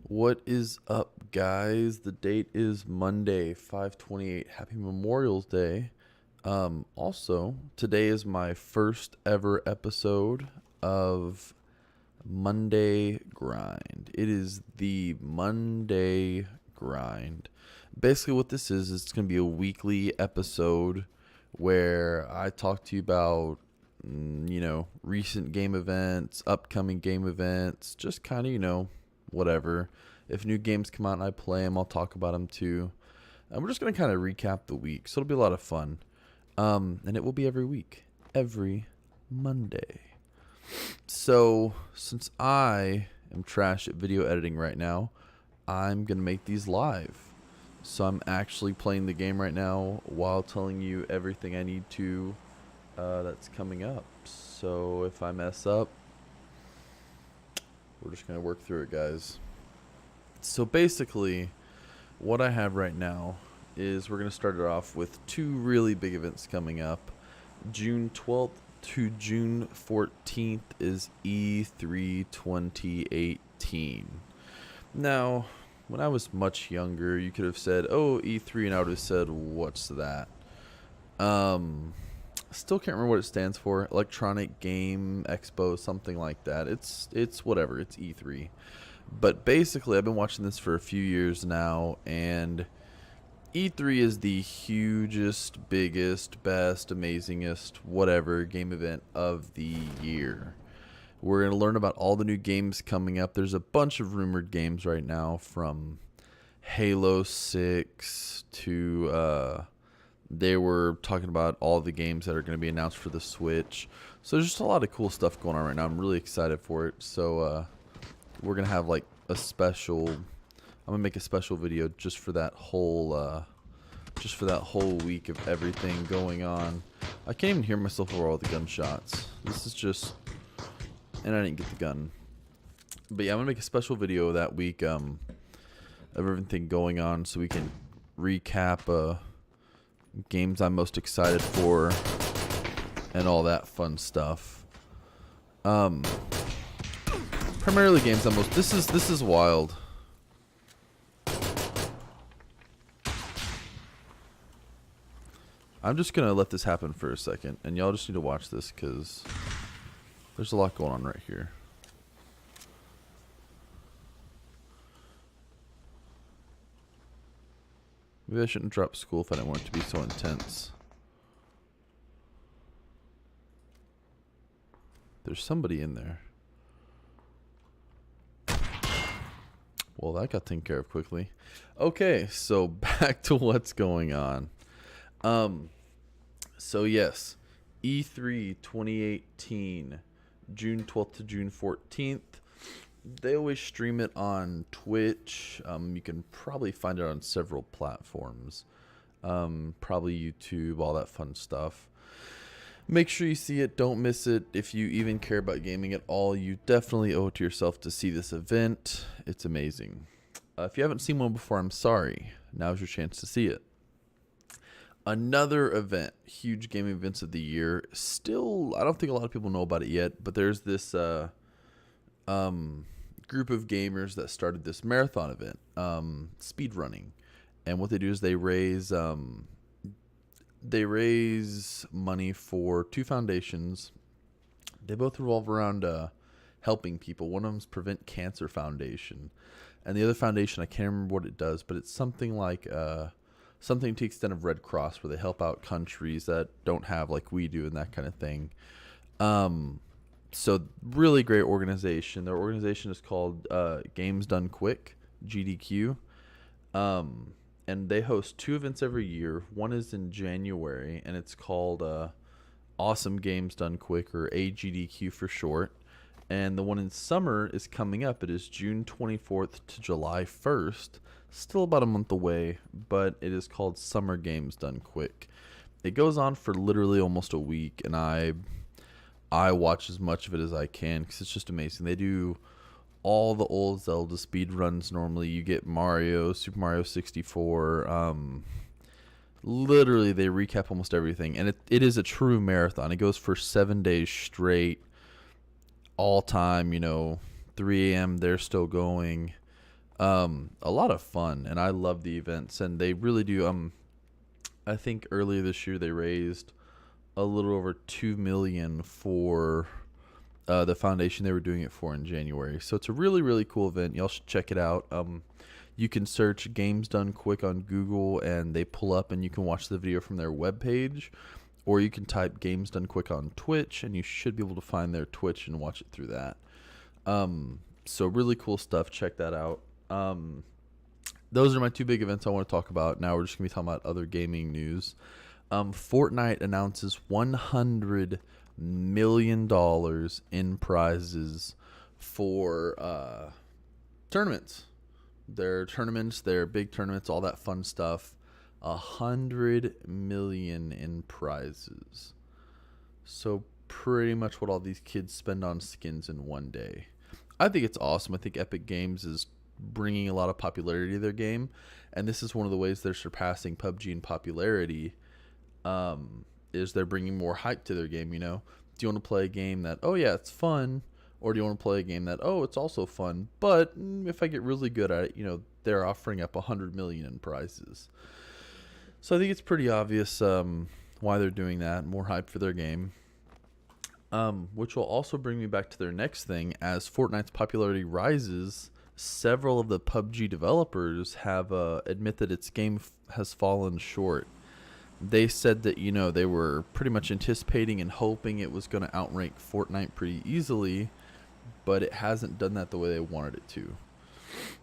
What is up, guys? The date is Monday, 5/28. Happy Memorial Day. Also, today is my first ever episode of Monday Grind. It is the Monday Grind. Basically, what this is it's going to be a weekly episode where I talk to you about, recent game events, upcoming game events, just kind of, whatever. If new games come out and I play them, I'll talk about them too. And we're just going to kind of recap the week. So it'll be a lot of fun. And it will be every week, every Monday. So since I am trash at video editing right now, I'm going to make these live. So I'm actually playing the game right now while telling you everything I need to that's coming up. So if I mess up, we're just going to work through it, guys. So basically, what I have right now is we're going to start it off with two really big events coming up. June 12th to June 14th is E3 2018. Now, when I was much younger, you could have said, oh, E3, and I would have said, what's that? Still can't remember what it stands for. Electronic Game Expo, something like that. It's whatever. It's E3. But basically, I've been watching this for a few years now, and E3 is the hugest, biggest, best, amazingest, whatever game event of the year. We're going to learn about all the new games coming up. There's a bunch of rumored games right now, from Halo 6 to they were talking about all the games that are going to be announced for the Switch. So there's just a lot of cool stuff going on right now. I'm really excited for it. So we're going to have like a special, I'm going to make a special video just for that whole week of everything going on. I can't even hear myself over all the gunshots. This is just, and I didn't get the gun. But yeah, I'm going to make a special video that week of everything going on so we can recap games I'm most excited for and all that fun stuff. Primarily games I'm most, this is wild. I'm just gonna let this happen for a second, and y'all just need to watch this because there's a lot going on right here. Maybe I shouldn't drop school if I didn't want it to be so intense. There's somebody in there. Well, that got taken care of quickly. Okay, so back to what's going on. So yes, E3 2018, June 12th to June 14th. They always stream it on Twitch. You can probably find it on several platforms. Probably YouTube, all that fun stuff. Make sure you see it. Don't miss it. If you even care about gaming at all, you definitely owe it to yourself to see this event. It's amazing. If you haven't seen one before, I'm sorry. Now's your chance to see it. Another event, huge gaming events of the year. Still, I don't think a lot of people know about it yet, but there's this group of gamers that started this marathon event, speed running, and what they do is they raise money for two foundations. They both revolve around helping people. One of them's Prevent Cancer Foundation, and the other foundation, I can't remember what it does, but it's something like something to the extent of Red Cross, where they help out countries that don't have like we do and that kind of thing. So really great organization. Their organization is called Games Done Quick, GDQ. And they host two events every year. One is in January, and it's called Awesome Games Done Quick, or AGDQ for short. And the one in summer is coming up. It is June 24th to July 1st. Still about a month away, but it is called Summer Games Done Quick. It goes on for literally almost a week, and I watch as much of it as I can because it's just amazing. They do all the old Zelda speed runs. Normally you get Mario, Super Mario 64. Literally they recap almost everything, and it is a true marathon. It goes for 7 days straight, all time, 3 a.m. they're still going. A lot of fun, and I love the events, and they really do. I think earlier this year they raised a little over 2 million for the foundation they were doing it for in January. So it's a really, really cool event. Y'all should check it out. You can search Games Done Quick on Google, and they pull up, and you can watch the video from their webpage, or you can type Games Done Quick on Twitch, and you should be able to find their Twitch and watch it through that. So really cool stuff. Check that out. Those are my two big events I want to talk about. Now we're just going to be talking about other gaming news. Fortnite announces $100 million in prizes for tournaments. Their tournaments, their big tournaments, all that fun stuff. 100 million in prizes. So pretty much what all these kids spend on skins in one day. I think it's awesome. I think Epic Games is bringing a lot of popularity to their game, and this is one of the ways they're surpassing PUBG in popularity. Is they're bringing more hype to their game. You know, do you want to play a game that, oh yeah, it's fun, or do you want to play a game that, oh, it's also fun, but if I get really good at it, you know, they're offering up 100 million in prizes. So I think it's pretty obvious why they're doing that. More hype for their game. Which will also bring me back to their next thing. As Fortnite's popularity rises, several of the PUBG developers have admit that its game has fallen short. They said that, you know, they were pretty much anticipating and hoping it was going to outrank Fortnite pretty easily, but it hasn't done that the way they wanted it to.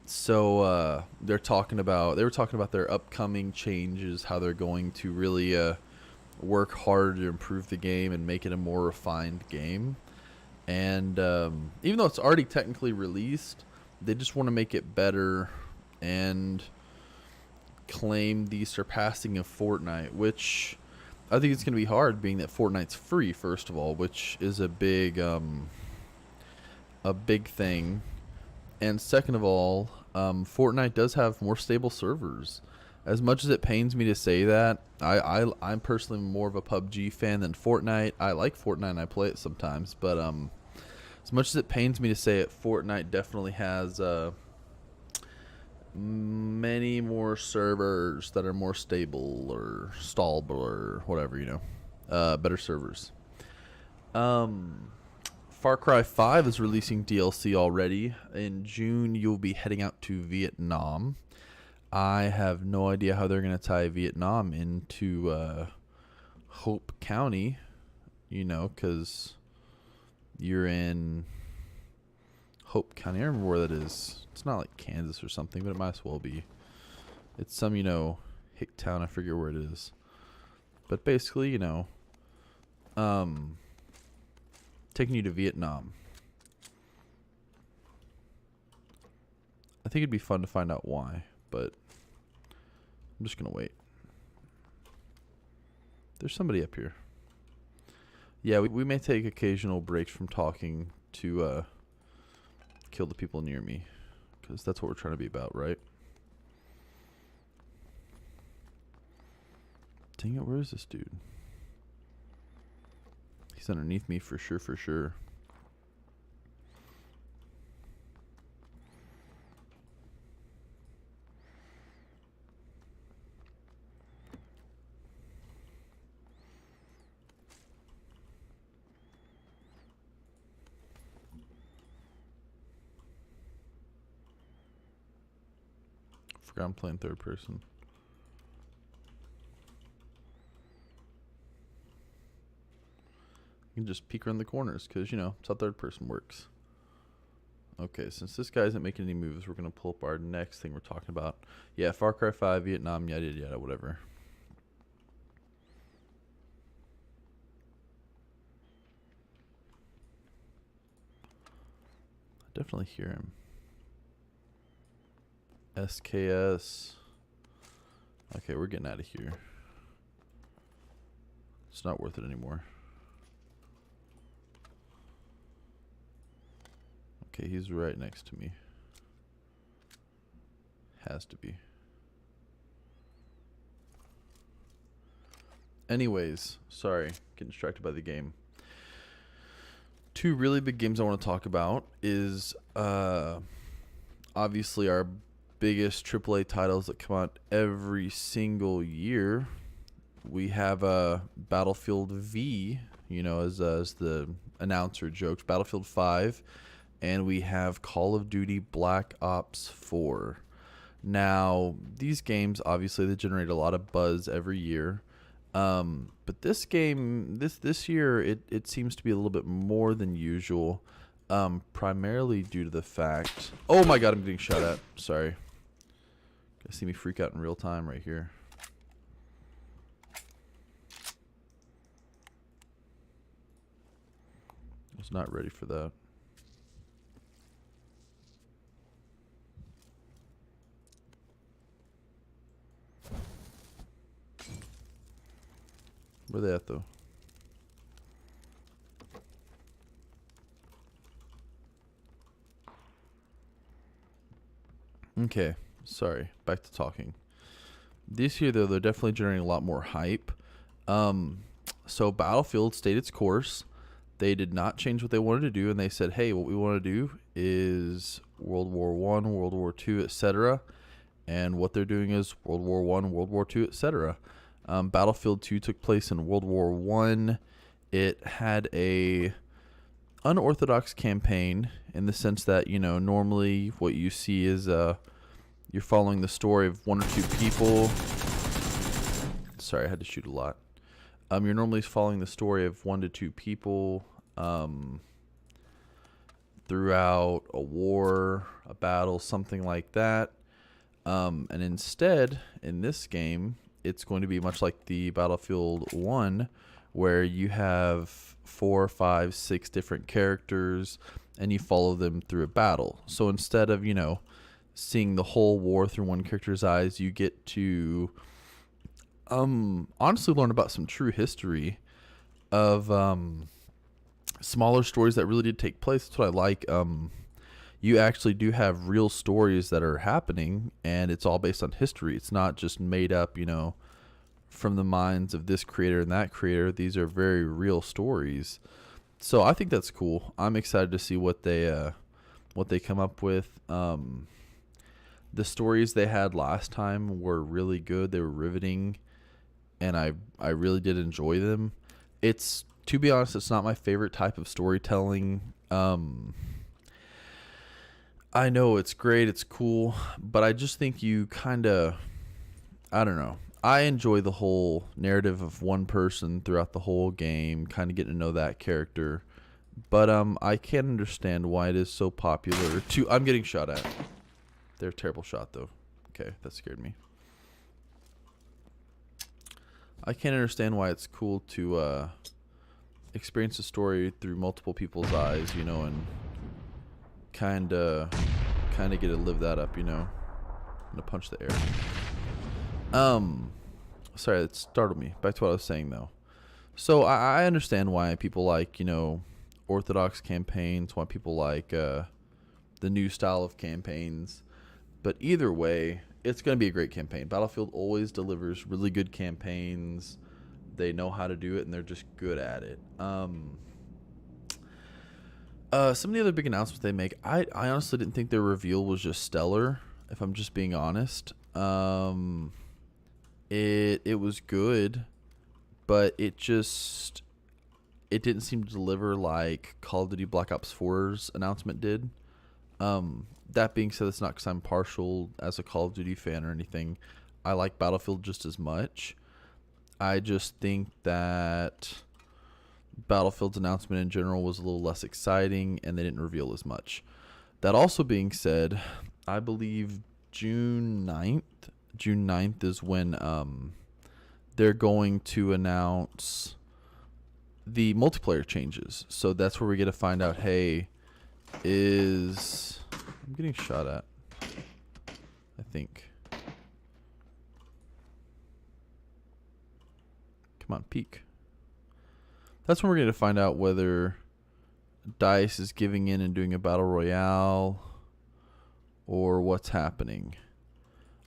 So they were talking about their upcoming changes, how they're going to really work hard to improve the game and make it a more refined game. And even though it's already technically released, they just want to make it better and claim the surpassing of Fortnite, which I think it's going to be hard, being that Fortnite's free, first of all, which is a big thing. And second of all, Fortnite does have more stable servers. As much as it pains me to say that, I'm personally more of a PUBG fan than Fortnite. I like Fortnite and I play it sometimes, but as much as it pains me to say it, Fortnite definitely has many more servers that are more stable or stallable or whatever, you know, better servers. Far Cry 5 is releasing DLC already. In June, you'll be heading out to Vietnam. I have no idea how they're going to tie Vietnam into Hope County, you know, because you're in Hope County. I remember where that is. It's not like Kansas or something, but it might as well be. It's some, you know, hick town. I forget where it is. But basically, you know, taking you to Vietnam. I think it'd be fun to find out why, but I'm just going to wait. There's somebody up here. Yeah, we may take occasional breaks from talking to kill the people near me, because that's what we're trying to be about, right? Dang it, where is this dude? He's underneath me for sure, for sure. Forgot I'm playing third person. You can just peek around the corners because, you know, it's how third person works. Okay, since this guy isn't making any moves, we're going to pull up our next thing we're talking about. Yeah, Far Cry 5, Vietnam, yada, yada, yada, whatever. I definitely hear him. SKS. Okay, we're getting out of here. It's not worth it anymore. Okay, he's right next to me. Has to be. Anyways, sorry, getting distracted by the game. Two really big games I want to talk about is obviously our biggest AAA titles that come out every single year. We have Battlefield V, you know, as the announcer jokes, Battlefield 5, and we have Call of Duty Black Ops 4. Now, these games, obviously, they generate a lot of buzz every year. But this game, this year, it seems to be a little bit more than usual, primarily due to the fact... Oh my god, I'm getting shot at. Sorry. You guys see me freak out in real time right here. I was not ready for that. Where they at, though? Okay, sorry. Back to talking. This year, though, they're definitely generating a lot more hype. So Battlefield stayed its course. They did not change what they wanted to do, and they said, hey, what we want to do is World War I, World War II, etc. And what they're doing is World War I, World War II, etc. Battlefield 2 took place in World War I. It had a unorthodox campaign in the sense that, you know, normally what you see is you're following the story of one or two people. Sorry, I had to shoot a lot. You're normally following the story of 1 to 2 people throughout a war, a battle, something like that. And instead, in this game, it's going to be much like the Battlefield 1, where you have 4, 5, 6 different characters, and you follow them through a battle. So instead of, you know, seeing the whole war through one character's eyes, you get to honestly learn about some true history of smaller stories that really did take place. That's what I like. You actually do have real stories that are happening, and it's all based on history. It's not just made up, you know, from the minds of this creator and that creator. These are very real stories. So I think that's cool. I'm excited to see what they come up with. The stories they had last time were really good. They were riveting, and I really did enjoy them. It's, to be honest, it's not my favorite type of storytelling. I know it's great, it's cool, but I just think you kind of, I don't know. I enjoy the whole narrative of one person throughout the whole game, kind of getting to know that character. But I can't understand why it is so popular to... I'm getting shot at. They're a terrible shot, though. Okay, that scared me. I can't understand why it's cool to experience a story through multiple people's eyes, you know, and kind of get to live that up, you know. I'm gonna punch the air. Sorry, that startled me. Back to what I was saying, though. So I understand why people like, you know, orthodox campaigns, why people like the new style of campaigns. But either way, it's going to be a great campaign. Battlefield always delivers really good campaigns. They know how to do it, and they're just good at it. Some of the other big announcements they make, I honestly didn't think their reveal was just stellar, if I'm just being honest. It was good, but it didn't seem to deliver like Call of Duty Black Ops 4's announcement did. That being said, it's not because I'm partial as a Call of Duty fan or anything. I like Battlefield just as much. I just think that Battlefield's announcement in general was a little less exciting, and they didn't reveal as much. That also being said, I believe June 9th is when they're going to announce the multiplayer changes. So that's where we get to find out, hey, I'm getting shot at, I think. Come on, peek. That's when we're going to find out whether DICE is giving in and doing a battle royale or what's happening.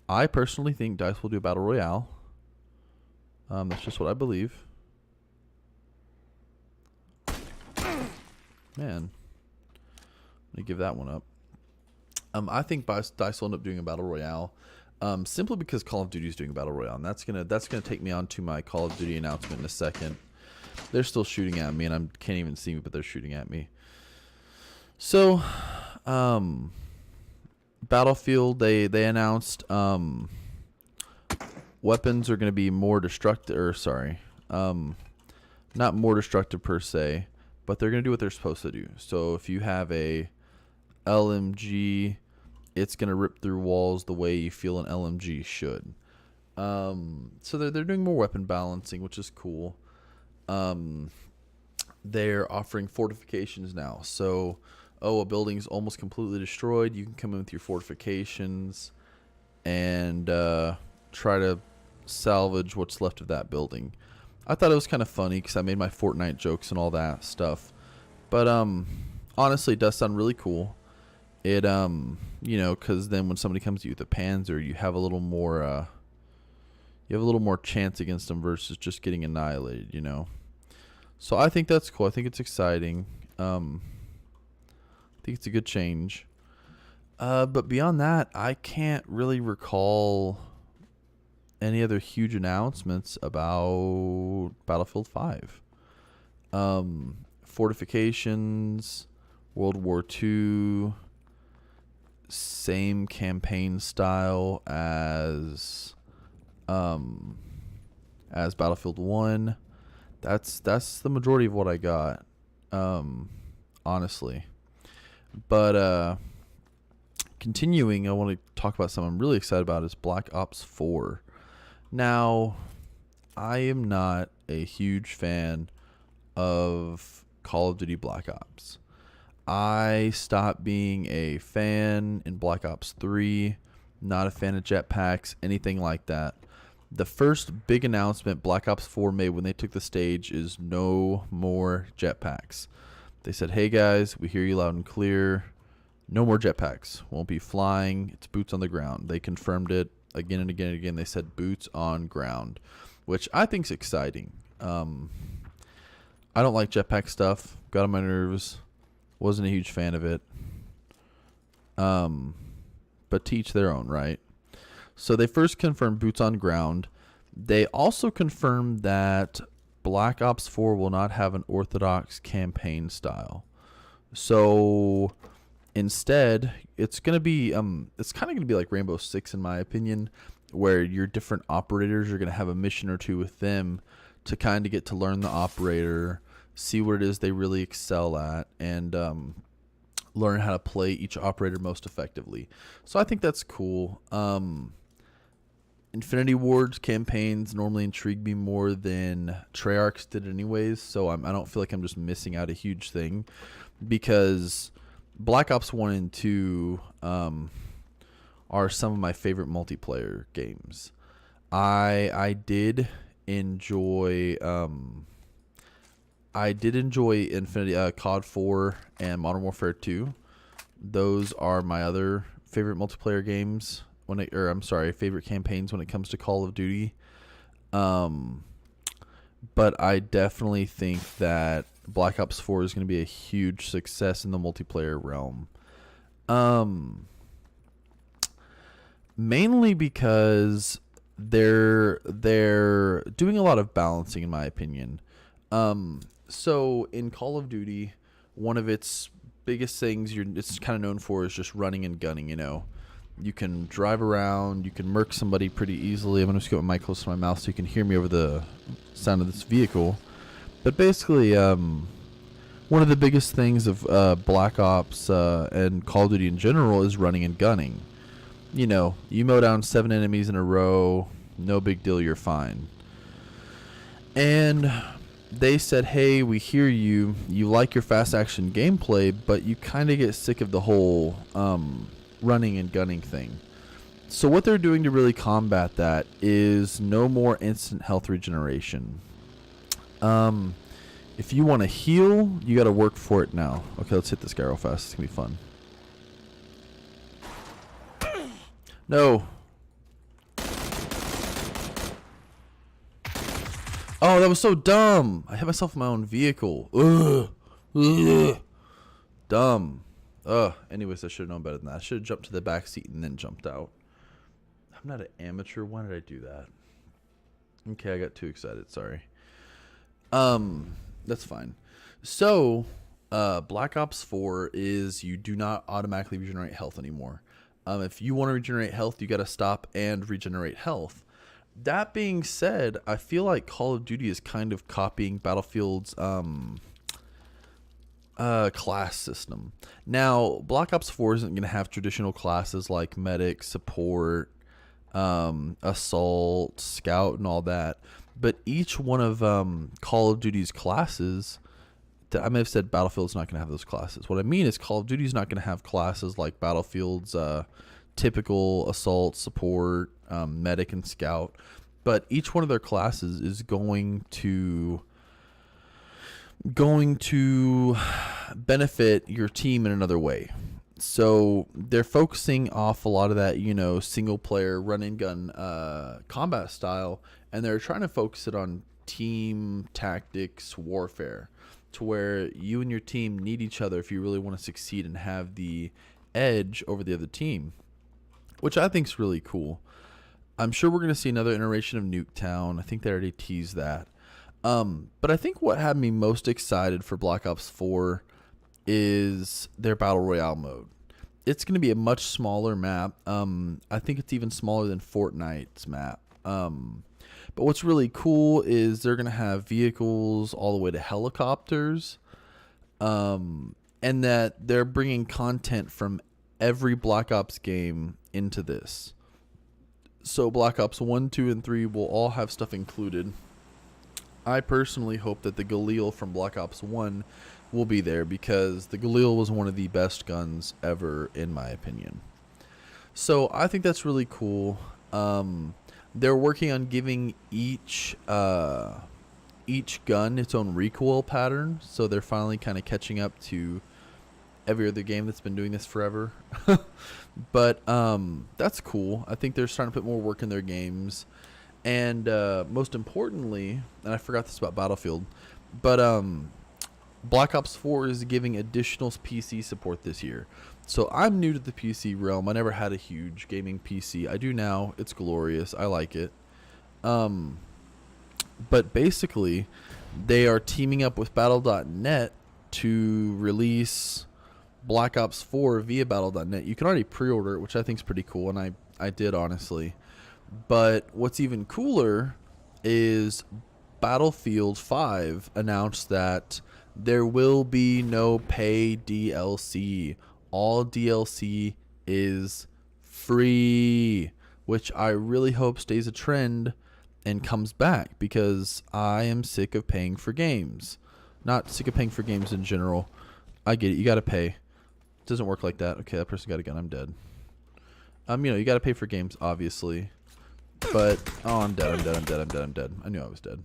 I personally think DICE will do a battle royale. That's just what I believe. Man, let me give that one up. I think Dice will end up doing a battle royale, simply because Call of Duty is doing a battle royale, and that's gonna take me on to my Call of Duty announcement in a second. They're still shooting at me, and I can't even see me, but they're shooting at me. So, Battlefield, they announced weapons are going to be more destructive, or sorry, not more destructive per se, but they're going to do what they're supposed to do. So if you have a LMG, it's going to rip through walls the way you feel an LMG should. So they're doing more weapon balancing, which is cool. They're offering fortifications now. So, a building's almost completely destroyed. You can come in with your fortifications and try to salvage what's left of that building. I thought it was kind of funny because I made my Fortnite jokes and all that stuff. But honestly, it does sound really cool. It because then when somebody comes to you with a Panzer, you have a little more chance against them versus just getting annihilated. So I think that's cool. I think it's exciting. I think it's a good change. But beyond that, I can't really recall any other huge announcements about Battlefield 5. Fortifications, World War II, same campaign style as Battlefield 1. That's the majority of what I got, honestly. But continuing, I want to talk about something I'm really excited about is Black Ops 4. Now, I am not a huge fan of Call of Duty Black Ops. I stopped being a fan in Black Ops 3, not a fan of jetpacks, anything like that. The first big announcement Black Ops 4 made when they took the stage is no more jetpacks. They said, hey guys, we hear you loud and clear. No more jetpacks. Won't be flying. It's boots on the ground. They confirmed it again and again and again. They said boots on ground, which I think is exciting. I don't like jetpack stuff. Got on my nerves. Wasn't a huge fan of it. But to each their own, right? So they first confirmed boots on ground. They also confirmed that Black Ops 4 will not have an orthodox campaign style. So instead, it's going to be it's kind of going to be like Rainbow Six in my opinion, where your different operators are going to have a mission or two with them to kind of get to learn the operator, see what it is they really excel at, and learn how to play each operator most effectively. So I think that's cool. Infinity Ward's campaigns normally intrigue me more than Treyarch's did anyways, so I don't feel like I'm just missing out a huge thing, because Black Ops 1 and 2 are some of my favorite multiplayer games. I did enjoy Infinity COD 4 and Modern Warfare 2. Those are my other favorite multiplayer games favorite campaigns when it comes to Call of Duty. But I definitely think that Black Ops 4 is going to be a huge success in the multiplayer realm. Mainly because they're doing a lot of balancing, in my opinion. So in Call of Duty, one of its biggest things it's kind of known for is just running and gunning. You can drive around, you can murk somebody pretty easily. I'm going to just get my mic close to my mouth so you can hear me over the sound of this vehicle. But basically, one of the biggest things of Black Ops and Call of Duty in general is running and gunning. You mow down 7 enemies in a row, no big deal, you're fine. And they said, hey, we hear you. You like your fast action gameplay, but you kind of get sick of the whole running and gunning thing. So what they're doing to really combat that is no more instant health regeneration. If you want to heal, you got to work for it now. Okay, let's hit this guy real fast. It's going to be fun. No. Oh, that was so dumb. I hit myself in my own vehicle. Ugh. Dumb. Anyways, I should have known better than that. I should have jumped to the back seat and then jumped out. I'm not an amateur. Why did I do that? Okay, I got too excited. Sorry. That's fine. So, Black Ops 4 is you do not automatically regenerate health anymore. If you want to regenerate health, you got to stop and regenerate health. That being said, I feel like Call of Duty is kind of copying Battlefield's class system. Now, Black Ops 4 isn't going to have traditional classes like medic, support, assault, scout, and all that. But each one of Call of Duty's classes, I may have said Battlefield's not going to have those classes. What I mean is Call of Duty's not going to have classes like Battlefield's typical assault, support, medic, and scout. But each one of their classes is going to benefit your team in another way. So they're focusing off a lot of that, single player run and gun combat style, and they're trying to focus it on team tactics warfare, to where you and your team need each other if you really want to succeed and have the edge over the other team, which I think is really cool. I'm sure we're going to see another iteration of Nuketown. I think they already teased that. But I think what had me most excited for Black Ops 4 is their Battle Royale mode. It's going to be a much smaller map. I think it's even smaller than Fortnite's map. But what's really cool is they're going to have vehicles all the way to helicopters. And that they're bringing content from every Black Ops game into this. So Black Ops 1, 2, and 3 will all have stuff included. I personally hope that the Galil from Black Ops 1 will be there, because the Galil was one of the best guns ever, in my opinion. So I think that's really cool. They're working on giving each gun its own recoil pattern, so they're finally kind of catching up to every other game that's been doing this forever. But that's cool. I think they're starting to put more work in their games. And most importantly, and I forgot this about Battlefield, but Black Ops 4 is giving additional PC support this year. So I'm new to the PC realm. I never had a huge gaming PC. I do now. It's glorious. I like it. But basically, they are teaming up with Battle.net to release Black Ops 4 via Battle.net. You can already pre-order it, which I think is pretty cool, and I did, honestly. But what's even cooler is Battlefield 5 announced that there will be no pay DLC. All DLC is free, which I really hope stays a trend and comes back, because I am sick of paying for games. Not sick of paying for games in general. I get it. You got to pay. It doesn't work like that. Okay, that person got a gun. I'm dead. You got to pay for games, obviously. But I'm dead. I knew I was dead.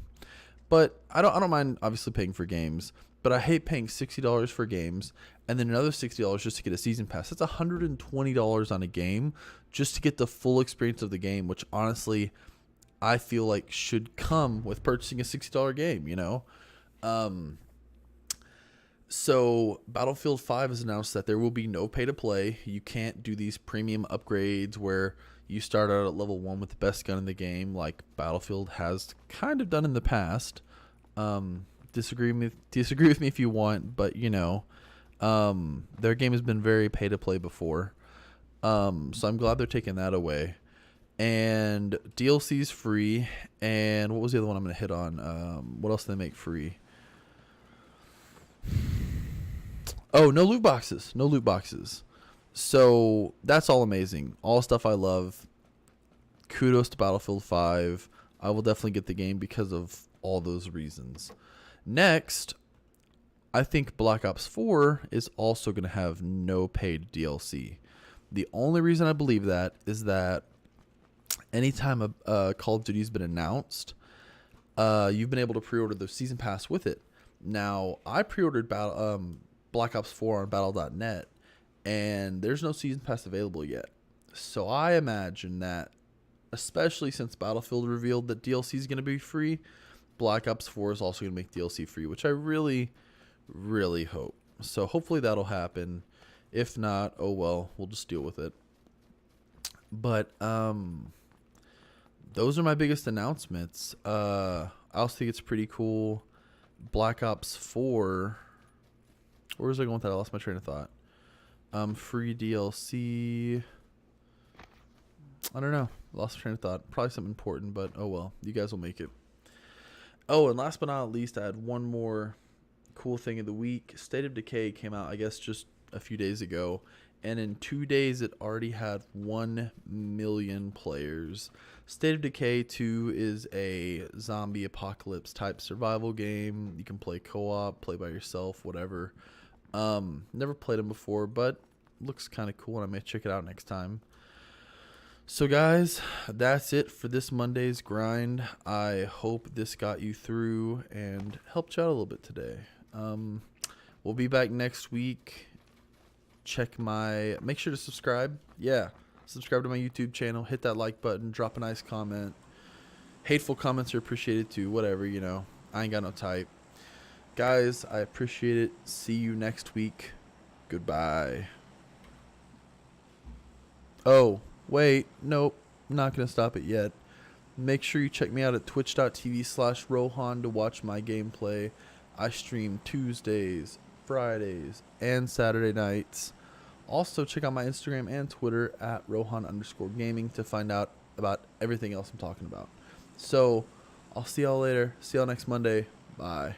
But I don't mind obviously paying for games, but I hate paying $60 for games and then another $60 just to get a season pass. That's $120 on a game just to get the full experience of the game, which honestly I feel like should come with purchasing a $60 game, So Battlefield 5 has announced that there will be no pay to play. You can't do these premium upgrades where you start out at level 1 with the best gun in the game, like Battlefield has kind of done in the past. Disagree with me if you want, but their game has been very pay to play before. So I'm glad they're taking that away. And DLC's free. And what was the other one I'm going to hit on? What else do they make free? Oh, no loot boxes. No loot boxes. So that's all amazing. All stuff I love. Kudos to Battlefield 5. I will definitely get the game because of all those reasons. Next, I think Black Ops 4 is also going to have no paid DLC. The only reason I believe that is that anytime a Call of Duty has been announced, you've been able to pre-order the season pass with it. Now, I pre-ordered Black Ops 4 on Battle.net, and there's no season pass available yet. So I imagine that, especially since Battlefield revealed that DLC is going to be free, Black Ops 4 is also going to make DLC free, which I really, really hope. So hopefully that'll happen. If not, oh well, we'll just deal with it. But those are my biggest announcements. I also think it's pretty cool. Black Ops 4. Where was I going with that? I lost my train of thought. Free DLC. I don't know. Lost my train of thought. Probably something important, but oh well. You guys will make it. Oh, and last but not least, I had one more cool thing of the week. State of Decay came out, I guess, just a few days ago. And in 2 days, it already had 1 million players. State of Decay 2 is a zombie apocalypse type survival game. You can play co-op, play by yourself, whatever. Never played them before, but looks kind of cool, and I may check it out next time. So guys, that's it for this Monday's grind. I hope this got you through and helped you out a little bit today. We'll be back next week. Make sure to subscribe. Yeah, subscribe to my YouTube channel. Hit that like button. Drop a nice comment. Hateful comments are appreciated too. Whatever, you know. I ain't got no type. Guys, I appreciate it. See you next week. Goodbye. Oh, wait. Nope. Not going to stop it yet. Make sure you check me out at twitch.tv/Rohan to watch my gameplay. I stream Tuesdays, Fridays, and Saturday nights. Also, check out my Instagram and Twitter at Rohan_gaming to find out about everything else I'm talking about. So, I'll see y'all later. See y'all next Monday. Bye.